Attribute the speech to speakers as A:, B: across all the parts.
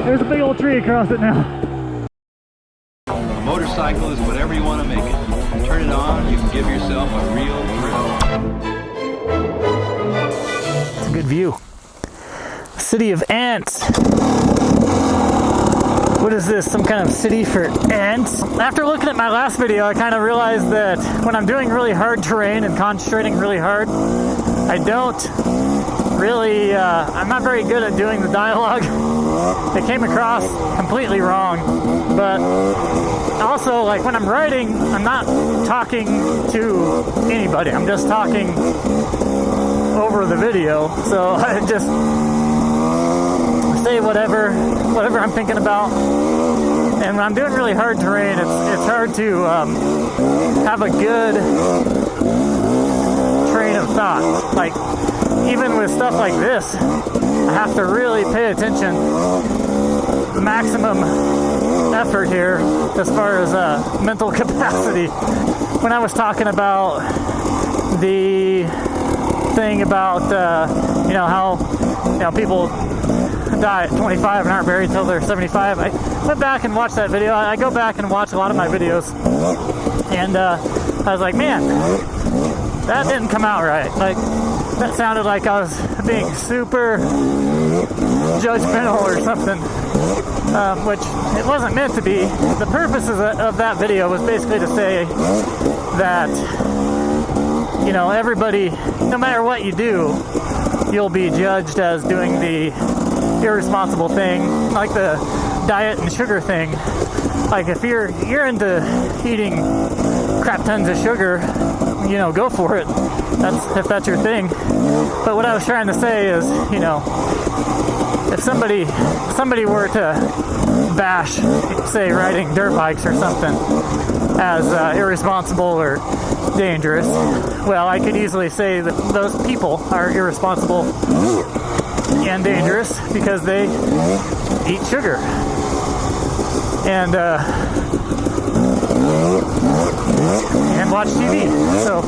A: There's a big old tree across it now.
B: A motorcycle is whatever you want to make it. Turn it on, you can give yourself a real thrill.
A: It's a good view. City of ants. What is this, some kind of city for ants? After looking at my last video, I kind of realized that when I'm doing really hard terrain and concentrating really hard, I don't really, I'm not very good at doing the dialogue. It came across completely wrong. But also, like when I'm writing, I'm not talking to anybody. I'm just talking over the video. So I just say whatever I'm thinking about. And when I'm doing really hard terrain, it's hard to have a good train of thought. Like even with stuff like this, I have to really pay attention, maximum effort here as far as mental capacity. When I was talking about the thing about you know how people die at 25 and aren't buried until they're 75. I went back and watched that video. I go back and watch a lot of my videos, and I was like, man, that didn't come out right. Like that sounded like I was being super judgmental or something, which it wasn't meant to be. The purpose of that video was basically to say that, you know, everybody, no matter what you do, you'll be judged as doing the irresponsible thing, like the diet and sugar thing. Like if you're into eating crap tons of sugar, you know, go for it. If that's your thing. But what I was trying to say is, you know, if somebody were to bash, say, riding dirt bikes or something as irresponsible or dangerous, well, I could easily say that those people are irresponsible and dangerous because they eat sugar. And watch TV. So,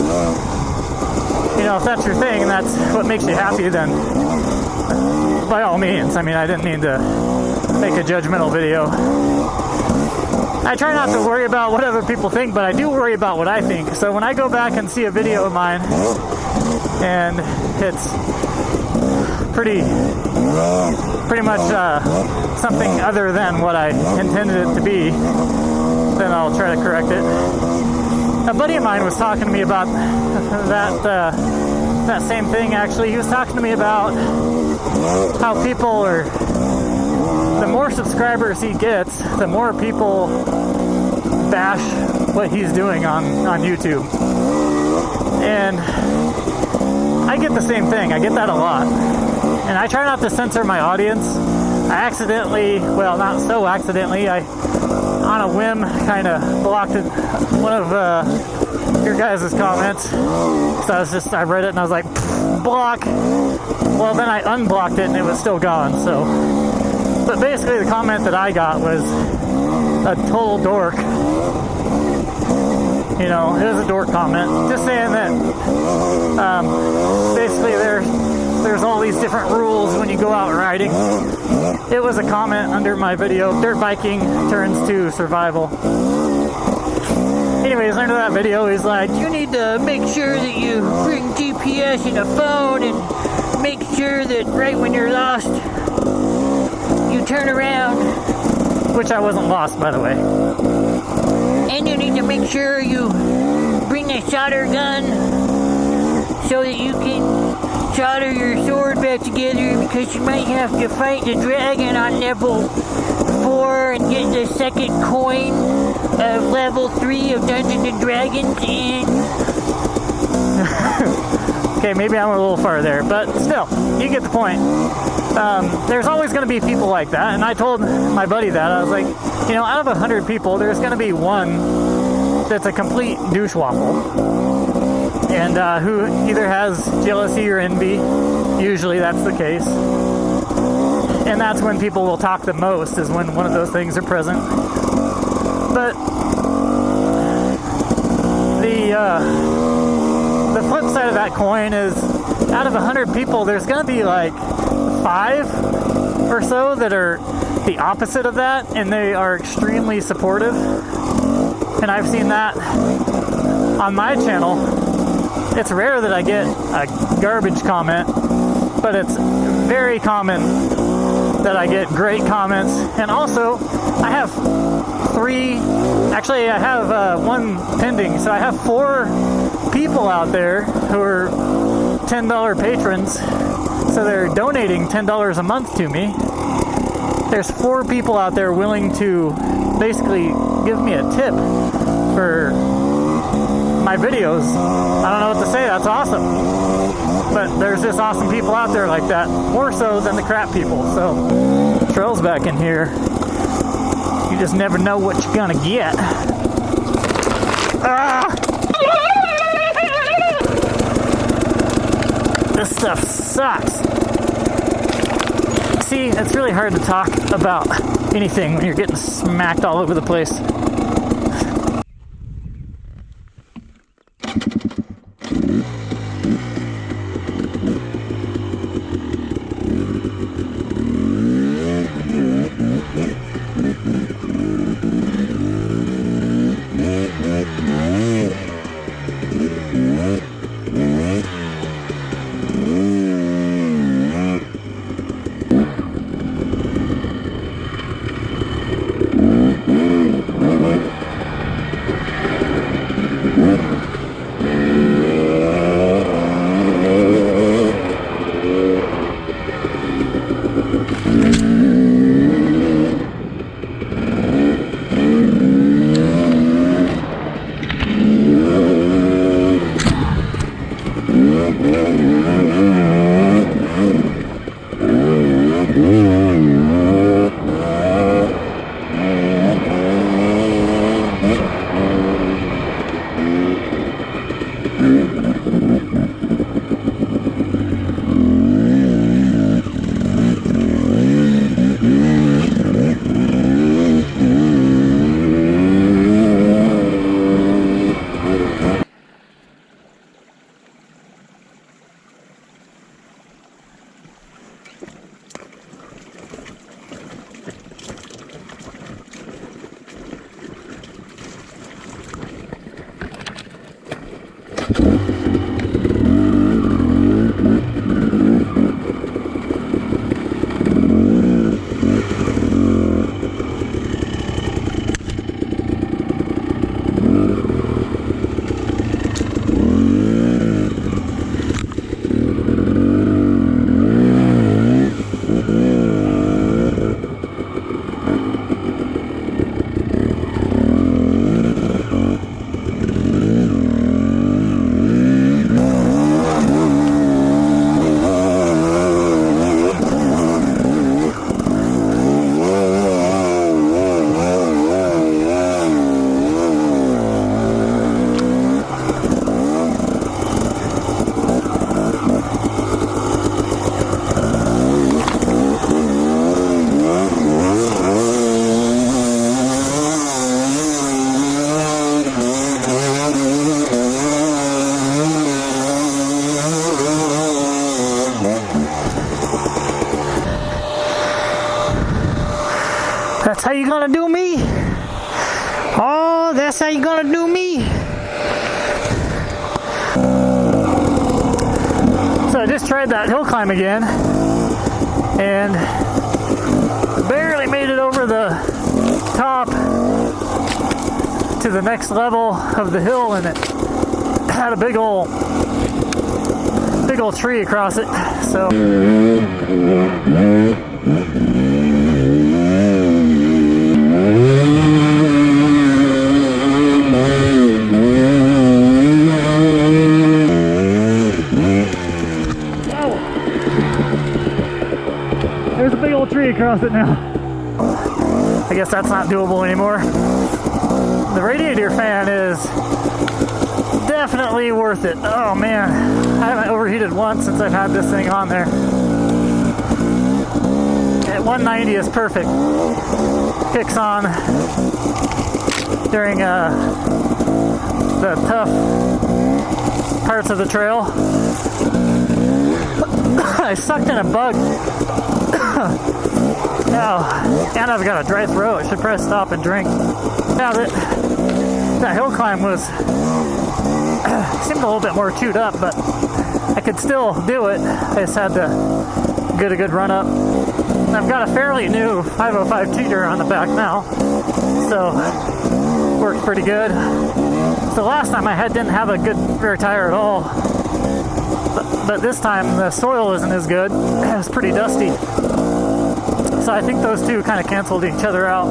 A: you know, if that's your thing and that's what makes you happy, then by all means. I mean, I didn't mean to make a judgmental video. I try not to worry about what other people think, but I do worry about what I think. So when I go back and see a video of mine and it's pretty much something other than what I intended it to be, then I'll try to correct it. A buddy of mine was talking to me about that same thing. Actually, he was talking to me about how people are, the more subscribers he gets, the more people bash what he's doing on YouTube. And I get the same thing. I get that a lot. And I try not to censor my audience. I accidentally, well, not so accidentally, I, on a whim, kind of blocked one of your guys' comments. So I read it and I was like, block. Well, then I unblocked it and it was still gone. So, but basically the comment that I got was a total dork. You know, it was a dork comment. Just saying that basically there's all these different rules when you go out riding. It was a comment under my video, Dirt Biking Turns to Survival. Anyways, under that video, he's like, you need to make sure that you bring GPS in a phone and make sure that right when you're lost, you turn around. Which I wasn't lost, by the way. And you need to make sure you bring a solder gun so that you can solder your sword back together, because you might have to fight the dragon on level 4 and get the second coin of level 3 of Dungeons and Dragons. And okay, maybe I'm a little far there, but still, you get the point. There's always going to be people like that, and I told my buddy that. I was like, you know, out of 100 people, there's going to be one that's a complete douchewafel, and who either has jealousy or envy. Usually that's the case. And that's when people will talk the most, is when one of those things are present. But the flip side of that coin is, out of 100 people, there's going to be like 5 or so that are the opposite of that, and they are extremely supportive. And I've seen that on my channel. It's rare that I get a garbage comment, but it's very common that I get great comments. And also, I have one pending, so I have 4 people out there who are $10 patrons, so they're donating $10 a month to me. There's 4 people out there willing to basically give me a tip for my videos. I don't know what to say, that's awesome. But there's just awesome people out there like that, more so than the crap people. So, trail's back in here. You just never know what you're gonna get. Ah! This stuff sucks. See, it's really hard to talk about anything when you're getting smacked all over the place. That's how you gonna do me? Oh, that's how you gonna do me? So I just tried that hill climb again and barely made it over the top to the next level of the hill, and it had a big old tree across it. So there's a big old tree across it now. I guess that's not doable anymore. The radiator fan is definitely worth it. Oh man, I haven't overheated once since I've had this thing on there. At 190 is perfect. Kicks on during the tough parts of the trail. I sucked in a bug. Oh, And I've got a dry throat. I should probably stop and drink. Yeah, that hill climb was seemed a little bit more chewed up, but I could still do it. I just had to get a good run up. And I've got a fairly new 505 cheater on the back now, so worked pretty good. So last time I didn't have a good rear tire at all, but this time the soil isn't as good. It's pretty dusty. So I think those two kind of canceled each other out.